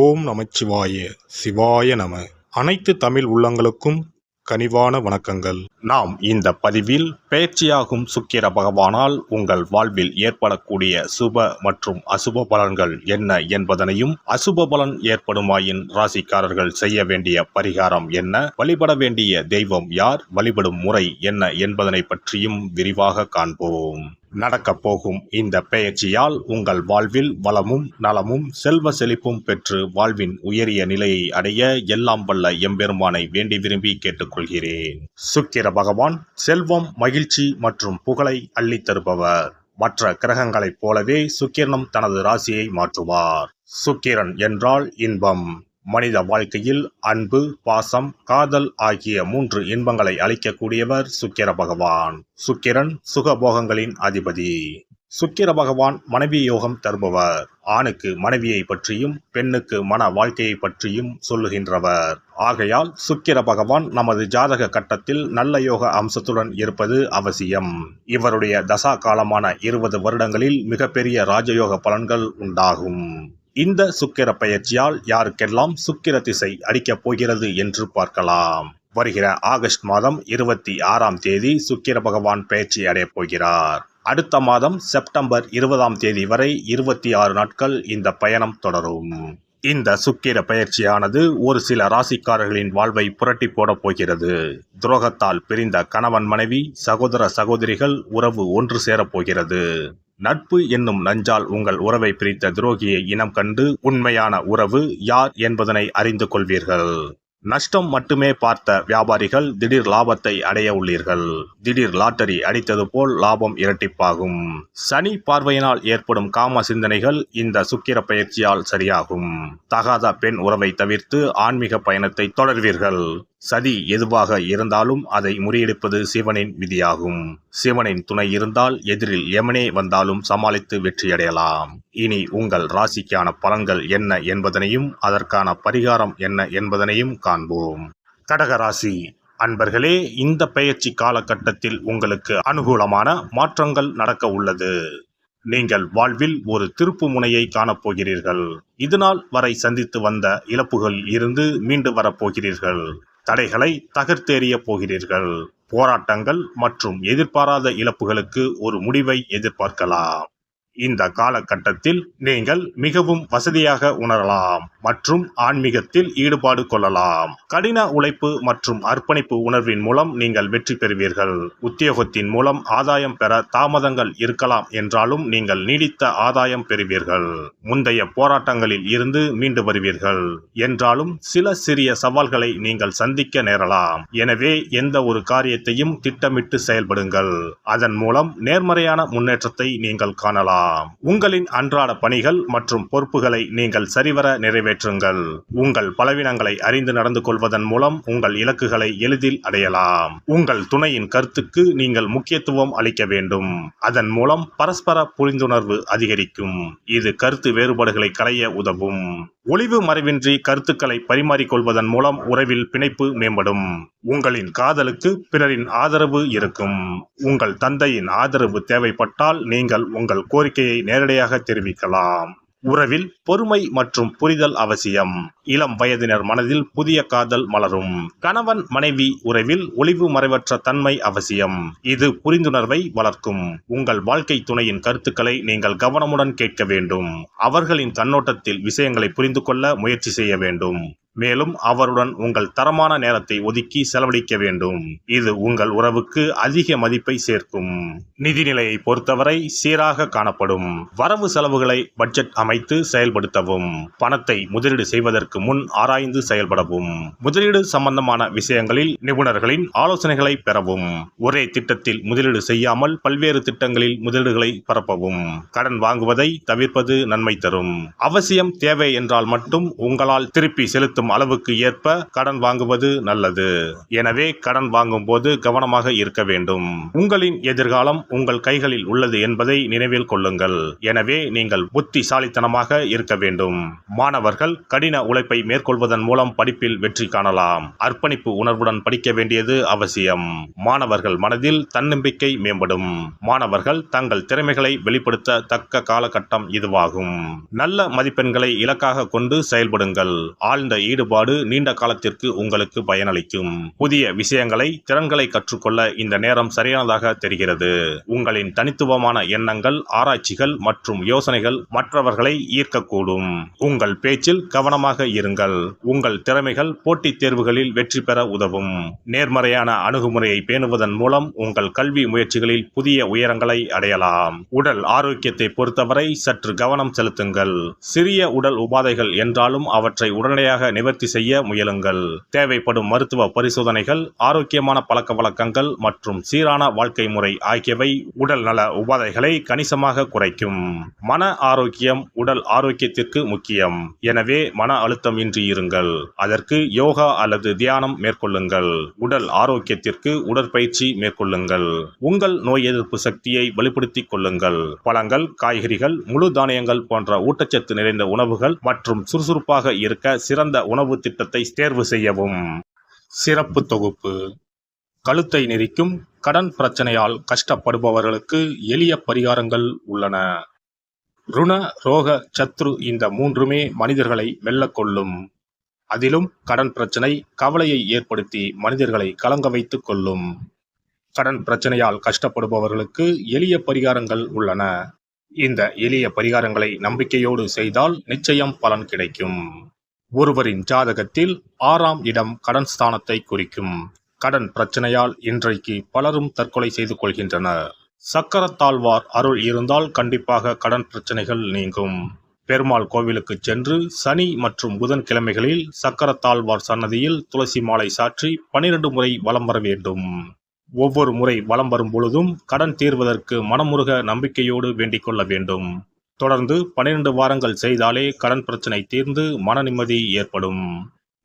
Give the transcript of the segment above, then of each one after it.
ஓம் நமச்சிவாய சிவாய நம. அனைத்து தமிழ் உள்ளங்களுக்கும் கனிவான வணக்கங்கள். நாம் இந்த பதிவில் பெயர்ச்சியாகும் சுக்கிர பகவானால் உங்கள் வாழ்வில் ஏற்படக்கூடிய சுப மற்றும் அசுப பலன்கள் என்ன என்பதனையும், அசுப பலன் ஏற்படுமாயின் ராசிக்காரர்கள் செய்ய வேண்டிய பரிகாரம் என்ன, வழிபட வேண்டிய தெய்வம் யார், வழிபடும் முறை என்ன என்பதனை பற்றியும் விரிவாக காண்போம். நடக்கப் போகும் இந்த பெயர்ச்சியால் உங்கள் வாழ்வில் வளமும் நலமும் செல்வ செழிப்பும் பெற்று வாழ்வின் உயரிய நிலையை அடைய எல்லாம் வல்ல எம்பெருமானை வேண்டி விரும்பி கேட்டுக்கொள்கிறேன். சுக்கிர பகவான் செல்வம், மகிழ்ச்சி மற்றும் புகழை அள்ளித் தருபவர். மற்ற கிரகங்களைப் போலவே சுக்கிரனும் தனது ராசியை மாற்றுவார். சுக்கிரன் என்றால் இன்பம். மனித வாழ்க்கையில் அன்பு, பாசம், காதல் ஆகிய 3 இன்பங்களை அளிக்கக்கூடியவர் சுக்கிர பகவான். சுக்கிரன் சுகபோகங்களின் அதிபதி. சுக்கிர பகவான் மனைவி யோகம் தருபவர். ஆணுக்கு மனைவியை பற்றியும் பெண்ணுக்கு மன வாழ்க்கையை பற்றியும் சொல்லுகின்றவர். ஆகையால் சுக்கிர பகவான் நமது ஜாதக கட்டத்தில் நல்ல யோக அம்சத்துடன் இருப்பது அவசியம். இவருடைய தசா காலமான 20 வருடங்களில் மிகப்பெரிய ராஜயோக பலன்கள் உண்டாகும். இந்த சுக்கிர பெயர்ச்சியால் யாருக்கெல்லாம் சுக்கிர திசை அடிக்கப் போகிறது என்று பார்க்கலாம். வருகிற ஆகஸ்ட் மாதம் 26ஆம் தேதி சுக்கிர பகவான் பெயர்ச்சி அடையப் போகிறார். அடுத்த மாதம் செப்டம்பர் 20ஆம் தேதி வரை 26 நாட்கள் இந்த பயணம் தொடரும். இந்த சுக்கிர பெயர்ச்சியானது ஒரு சில ராசிக்காரர்களின் வாழ்வை புரட்டி போடப் போகிறது. துரோகத்தால் பிரிந்த கணவன் மனைவி, சகோதர சகோதரிகள் உறவு ஒன்று சேரப் போகிறது. நட்பு என்னும் நஞ்சால் உங்கள் உறவை பிரித்த துரோகியை இனம் கண்டு உண்மையான உறவு யார் என்பதனை அறிந்து கொள்வீர்கள். நஷ்டம் மட்டுமே பார்த்த வியாபாரிகள் திடீர் லாபத்தை அடைய உள்ளீர்கள். திடீர் லாட்டரி அடித்தது போல் லாபம் இரட்டிப்பாகும். சனி பார்வையினால் ஏற்படும் காம சிந்தனைகள் இந்த சுக்கிர பெயர்ச்சியால் சரியாகும். தகாத பெண் உறவை தவிர்த்து ஆன்மீக பயணத்தை தொடர்வீர்கள். சதி எதுவாக இருந்தாலும் அதை முறியடிப்பது சிவனின் விதியாகும். சிவனின் துணை இருந்தால் எதிரில் யமனே வந்தாலும் சமாளித்து வெற்றியடையலாம். இனி உங்கள் ராசிக்கான பலன்கள் என்ன என்பதனையும் அதற்கான பரிகாரம் என்ன என்பதனையும் காண்போம். கடகராசி அன்பர்களே, இந்த பெயர்ச்சி காலகட்டத்தில் உங்களுக்கு அனுகூலமான மாற்றங்கள் நடக்க உள்ளது. நீங்கள் வாழ்வில் ஒரு திருப்பு முனையை காணப்போகிறீர்கள். இதுநாள் வரை சந்தித்து வந்த இழப்புகளில் இருந்து மீண்டு வரப்போகிறீர்கள். தடைகளை தகர்த்தெறிய போகிறீர்கள். போராட்டங்கள் மற்றும் எதிர்பாராத இழப்புகளுக்கு ஒரு முடிவை எதிர்பார்க்கலாம். இந்த காலகட்டத்தில் நீங்கள் மிகவும் வசதியாக உணரலாம் மற்றும் ஆன்மீகத்தில் ஈடுபாடு கொள்ளலாம். கடின உழைப்பு மற்றும் அர்ப்பணிப்பு உணர்வின் மூலம் நீங்கள் வெற்றி பெறுவீர்கள். உத்தியோகத்தின் மூலம் ஆதாயம் பெற தாமதங்கள் இருக்கலாம் என்றாலும் நீங்கள் நீடித்த ஆதாயம் பெறுவீர்கள். முந்தைய போராட்டங்களில் இருந்து மீண்டு வருவீர்கள் என்றாலும் சில சிறிய சவால்களை நீங்கள் சந்திக்க நேரலாம். எனவே எந்த ஒரு காரியத்தையும் திட்டமிட்டு செயல்படுங்கள். அதன் மூலம் நேர்மறையான முன்னேற்றத்தை நீங்கள் காணலாம். உங்களின் அன்றாட பணிகள் மற்றும் பொறுப்புகளை நீங்கள் சரிவர நிறைவேற்றுங்கள். உங்கள் பலவீனங்களை அறிந்து நடந்து கொள்வதன் மூலம் உங்கள் இலக்குகளை எளிதில் அடையலாம். உங்கள் துணையின் கருத்துக்கு நீங்கள் முக்கியத்துவம் அளிக்க வேண்டும். அதன் மூலம் பரஸ்பர புரிந்துணர்வு அதிகரிக்கும். இது கருத்து வேறுபாடுகளை களைய உதவும். ஒளிவு மறைவின்றி கருத்துக்களை பரிமாறிக்கொள்வதன் மூலம் உறவில் பிணைப்பு மேம்படும். உங்களின் காதலுக்கு பிறரின் ஆதரவு இருக்கும். உங்கள் தந்தையின் ஆதரவு தேவைப்பட்டால் நீங்கள் உங்கள் கோரிக்கையை நேரடியாக தெரிவிக்கலாம். உறவில் பொறுமை மற்றும் புரிதல் அவசியம். இளம் வயதினர் மனதில் புதிய காதல் மலரும். கணவன் மனைவி உறவில் ஒளிவு மறைவற்ற தன்மை அவசியம். இது புரிந்துணர்வை வளர்க்கும். உங்கள் வாழ்க்கை துணையின் கருத்துக்களை நீங்கள் கவனமுடன் கேட்க வேண்டும். அவர்களின் கண்ணோட்டத்தில் விஷயங்களை புரிந்து கொள்ள முயற்சி செய்ய வேண்டும். மேலும் அவருடன் உங்கள் தரமான நேரத்தை ஒதுக்கி செலவழிக்க வேண்டும். இது உங்கள் உறவுக்கு அதிக மதிப்பை சேர்க்கும். நிதிநிலையை பொறுத்தவரை சீராக காணப்படும். வரவு செலவுகளை பட்ஜெட் அமைத்து செயல்படுத்தவும். பணத்தை முதலீடு செய்வதற்கு முன் ஆராய்ந்து செயல்படவும். முதலீடு சம்பந்தமான விஷயங்களில் நிபுணர்களின் ஆலோசனைகளை பெறவும். ஒரே திட்டத்தில் முதலீடு செய்யாமல் பல்வேறு திட்டங்களில் முதலீடுகளை பரப்பவும். கடன் வாங்குவதை தவிர்ப்பது நன்மை தரும். அவசியம் தேவை என்றால் மட்டும் உங்களால் திருப்பி செலுத்த தேவைப்படும் அளவுக்கு ஏற்ப கடன் வாங்குவது நல்லது. எனவே கடன் வாங்கும் போது கவனமாக இருக்க வேண்டும். உங்களின் எதிர்காலம் உங்கள் கைகளில் உள்ளது என்பதை நினைவில் கொள்ளுங்கள். எனவே நீங்கள் புத்திசாலித்தனமாக இருக்க வேண்டும். மாணவர்கள் கடின உழைப்பை மேற்கொள்வதன் மூலம் படிப்பில் வெற்றி காணலாம். அர்ப்பணிப்பு உணர்வுடன் படிக்க வேண்டியது அவசியம். மாணவர்கள் மனதில் தன்னம்பிக்கை மேம்படும். மாணவர்கள் தங்கள் திறமைகளை வெளிப்படுத்த தக்க காலகட்டம் இதுவாகும். நல்ல மதிப்பெண்களை இலக்காக கொண்டு செயல்படுங்கள். ஆழ்ந்த ஈடுபாடு நீண்ட காலத்திற்கு உங்களுக்கு பயனளிக்கும். புதிய விஷயங்களை, திறன்களை கற்றுக்கொள்ள இந்த நேரம் சரியானதாக தெரிகிறது. உங்களின் தனித்துவமான எண்ணங்கள், ஆராய்ச்சிகள் மற்றும் யோசனைகள் மற்றவர்களை ஈர்க்கக்கூடும். உங்கள் பேச்சில் கவனமாக இருங்கள். உங்கள் திறமைகள் போட்டித் தேர்வுகளில் வெற்றி பெற உதவும். நேர்மறையான அணுகுமுறையை பேணுவதன் மூலம் உங்கள் கல்வி முயற்சிகளில் புதிய உயரங்களை அடையலாம். உடல் ஆரோக்கியத்தை பொறுத்தவரை சற்று கவனம் செலுத்துங்கள். சிறிய உடல் உபாதைகள் என்றாலும் அவற்றை உடனடியாக நிவர்த்தி செய்ய முயலுங்கள். தேவைப்படும் மருத்துவ பரிசோதனைகள், ஆரோக்கியமான பழக்க வழக்கங்கள் மற்றும் சீரான வாழ்க்கை முறை ஆகியவை உடல் நல உபாதைகளை கணிசமாக குறைக்கும். மன ஆரோக்கியம் உடல் ஆரோக்கியத்திற்கு முக்கியம். எனவே மன அழுத்தம் இன்றி இருங்கள். அதற்கு யோகா அல்லது தியானம் மேற்கொள்ளுங்கள். உடல் ஆரோக்கியத்திற்கு உடற்பயிற்சி மேற்கொள்ளுங்கள். உங்கள் நோய் எதிர்ப்பு சக்தியை வெளிப்படுத்திக் கொள்ளுங்கள். பழங்கள், காய்கறிகள், முழு தானியங்கள் போன்ற ஊட்டச்சத்து நிறைந்த உணவுகள் மற்றும் சுறுசுறுப்பாக இருக்க சிறந்த உணவு திட்டத்தை தேர்வு செய்யவும். சிறப்பு தொகுப்பு: கழுத்தை நெரிக்கும் கடன் பிரச்சனையால் கஷ்டப்படுபவர்களுக்கு எளிய பரிகாரங்கள் உள்ளன. ருண, ரோக, சத்ரு இந்த மூன்றுமே மனிதர்களை வெல்லக்கொள்ளும். அதிலும் கடன் பிரச்சனை கவலையை ஏற்படுத்தி மனிதர்களை கலங்க வைத்துக் கொள்ளும். கடன் பிரச்சனையால் கஷ்டப்படுபவர்களுக்கு எளிய பரிகாரங்கள் உள்ளன. இந்த எளிய பரிகாரங்களை நம்பிக்கையோடு செய்தால் நிச்சயம் பலன் கிடைக்கும். ஒருவரின் ஜாதகத்தில் 6ஆம் இடம் கடன் ஸ்தானத்தை குறிக்கும். கடன் பிரச்சனையால் இன்றைக்கு பலரும் தற்கொலை செய்து கொள்கின்றனர். சக்கரத்தாழ்வார் அருள் இருந்தால் கண்டிப்பாக கடன் பிரச்சனைகள் நீங்கும். பெருமாள் கோவிலுக்கு சென்று சனி மற்றும் புதன் கிழமைகளில் சக்கரத்தாழ்வார் சன்னதியில் துளசி மாலை சாற்றி 12 முறை வலம் வர வேண்டும். ஒவ்வொரு முறை வலம் வரும் பொழுதும் கடன் தீர்வதற்கு மனமுருக நம்பிக்கையோடு வேண்டிக் கொள்ள வேண்டும். தொடர்ந்து 12 வாரங்கள் செய்தாலே கடன் பிரச்சனை தீர்ந்து மன நிம்மதி ஏற்படும்.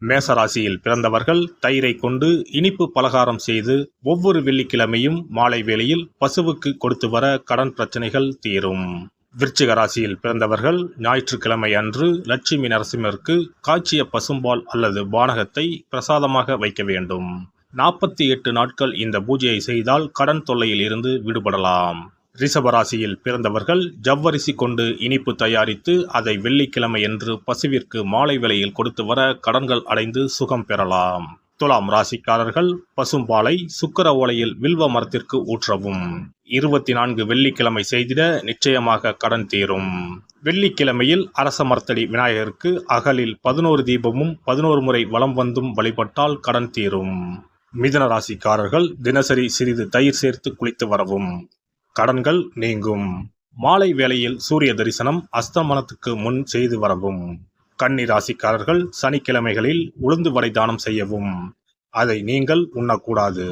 மேசராசியில் பிறந்தவர்கள் தயிரை கொண்டு இனிப்பு பலகாரம் செய்து ஒவ்வொரு வெள்ளிக்கிழமையும் மாலை வேளையில் பசுவுக்கு கொடுத்து வர கடன் பிரச்சனைகள் தீரும். விருச்சிக ராசியில் பிறந்தவர்கள் ஞாயிற்றுக்கிழமை அன்று லட்சுமி நரசிம்மருக்கு காய்ச்சிய பசும்பால் அல்லது பானகத்தை பிரசாதமாக வைக்க வேண்டும். 48 நாட்கள் இந்த பூஜையை செய்தால் கடன் தொல்லையில் இருந்து விடுபடலாம். ரிஷபராசியில் பிறந்தவர்கள் ஜவ்வரிசி கொண்டு இனிப்பு தயாரித்து அதை வெள்ளிக்கிழமை என்று பசுவிற்கு மாலை வேளையில் கொடுத்து வர கடன்கள் அடைந்து சுகம் பெறலாம். துலாம் ராசிக்காரர்கள் பசும்பாலை சுக்கிர ஓலையில் வில்வ மரத்திற்கு ஊற்றவும். 24 வெள்ளிக்கிழமை செய்திட நிச்சயமாக கடன் தீரும். வெள்ளிக்கிழமையில் அரச மரத்தடி விநாயகருக்கு அகலில் 11 தீபமும் 11 முறை வலம் வந்தும் வழிபட்டால் கடன் தீரும். மிதுன ராசிக்காரர்கள் தினசரி சிறிது தயிர் சேர்த்து குளித்து வரவும். கடன்கள் நீங்கும். மாலை வேளையில் சூரிய தரிசனம் அஸ்தமனத்துக்கு முன் செய்து வரவும். கன்னி ராசிக்காரர்கள் சனிக்கிழமைகளில் உளுந்து வடை தானம் செய்யவும். அதை நீங்கள் உண்ணக்கூடாது.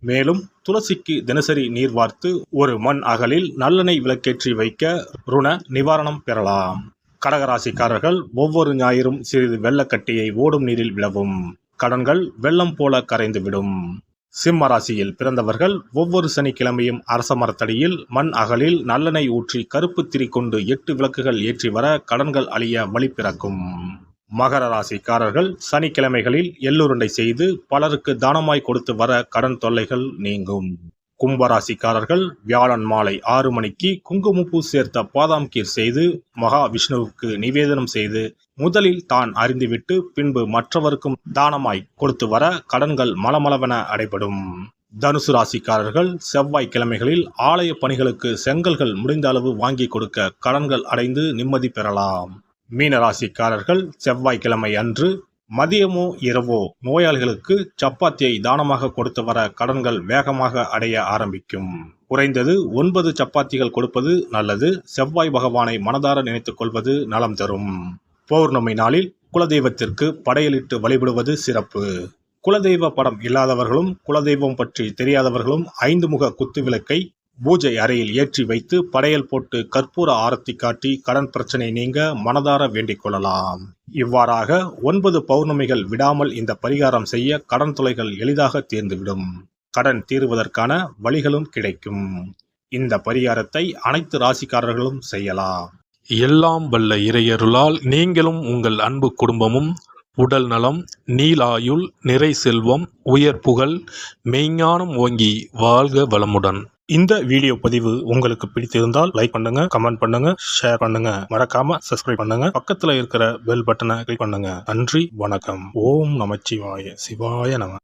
மேலும் துளசிக்கு தினசரி நீர் வார்த்து ஒரு மண் அகலில் நல்லெண்ணெய் விளக்கேற்றி வைக்க ருண நிவாரணம் பெறலாம். கடகராசிக்காரர்கள் ஒவ்வொரு ஞாயிறும் சிறிது வெள்ளக்கட்டியை ஓடும் நீரில் விடவும். கடன்கள் வெள்ளம் போல கரைந்துவிடும். சிம்ம ராசியில் பிறந்தவர்கள் ஒவ்வொரு சனிக்கிழமையும் அரச மரத்தடியில் மண் அகலில் நல்லெண்ணெய் ஊற்றி கருப்பு திரி கொண்டு 8 விளக்குகள் ஏற்றி வர கடன்கள் அழிய வழி பிறக்கும். மகர ராசிக்காரர்கள் சனிக்கிழமைகளில் எள்ளுருண்டை செய்து பலருக்கு தானமாய் கொடுத்து வர கடன் தொல்லைகள் நீங்கும். கும்பராசிக்காரர்கள் வியாழன் மாலை 6 மணிக்கு குங்குமப்பூ சேர்த்த பாதாம் கீர் செய்து மகா விஷ்ணுவுக்கு நிவேதனம் செய்து முதலில் தான் அறிந்துவிட்டு பின்பு மற்றவருக்கும் தானமாய் கொடுத்து வர கடன்கள் மலமளவென அடைபடும். தனுசு ராசிக்காரர்கள் செவ்வாய்க்கிழமைகளில் ஆலய பணிகளுக்கு செங்கல்கள் முடிந்த அளவு வாங்கி கொடுக்க கடன்கள் அடைந்து நிம்மதி பெறலாம். மீன ராசிக்காரர்கள் செவ்வாய்க்கிழமை அன்று மதியமோ இரவோ நோயாளிகளுக்கு சப்பாத்தியை தானமாக கொடுத்து வர கடன்கள் வேகமாக அடைய ஆரம்பிக்கும். குறைந்தது 9 சப்பாத்திகள் கொடுப்பது நல்லது. செவ்வாய் பகவானை மனதார நினைத்துக் கொள்வது நலம் தரும். பௌர்ணமி நாளில் குலதெய்வத்திற்கு படையலிட்டு வழிபடுவது சிறப்பு. குலதெய்வ படம் இல்லாதவர்களும் குலதெய்வம் பற்றி தெரியாதவர்களும் 5 முக குத்து விளக்கை பூஜை அறையில் ஏற்றி வைத்து படையல் போட்டு கற்பூர ஆரத்தி காட்டி கடன் பிரச்சனை நீங்க மனதார வேண்டிக் கொள்ளலாம். இவ்வாறாக 9 பௌர்ணமிகள் விடாமல் இந்த பரிகாரம் செய்ய கடன் தொல்லைகள் எளிதாக தீர்ந்துவிடும். கடன் தீர்வதற்கான வழிகளும் கிடைக்கும். இந்த பரிகாரத்தை அனைத்து ராசிக்காரர்களும் செய்யலாம். எல்லாம் வல்ல இறையருளால் நீங்களும் உங்கள் அன்பு குடும்பமும் உடல் நலம், நீலாயுள், நிறை செல்வம், உயர் புகழ், மெய்ஞானம் ஓங்கி வாழ்க வளமுடன். இந்த வீடியோ பதிவு உங்களுக்கு பிடித்திருந்தால் லைக் பண்ணுங்க, கமெண்ட் பண்ணுங்க, ஷேர் பண்ணுங்க, மறக்காம சப்ஸ்கிரைப் பண்ணுங்க, பக்கத்துல இருக்கிற பெல் பட்டனை கிளிக் பண்ணுங்க. நன்றி, வணக்கம். ஓம் நமச்சிவாய. சிவாய நம.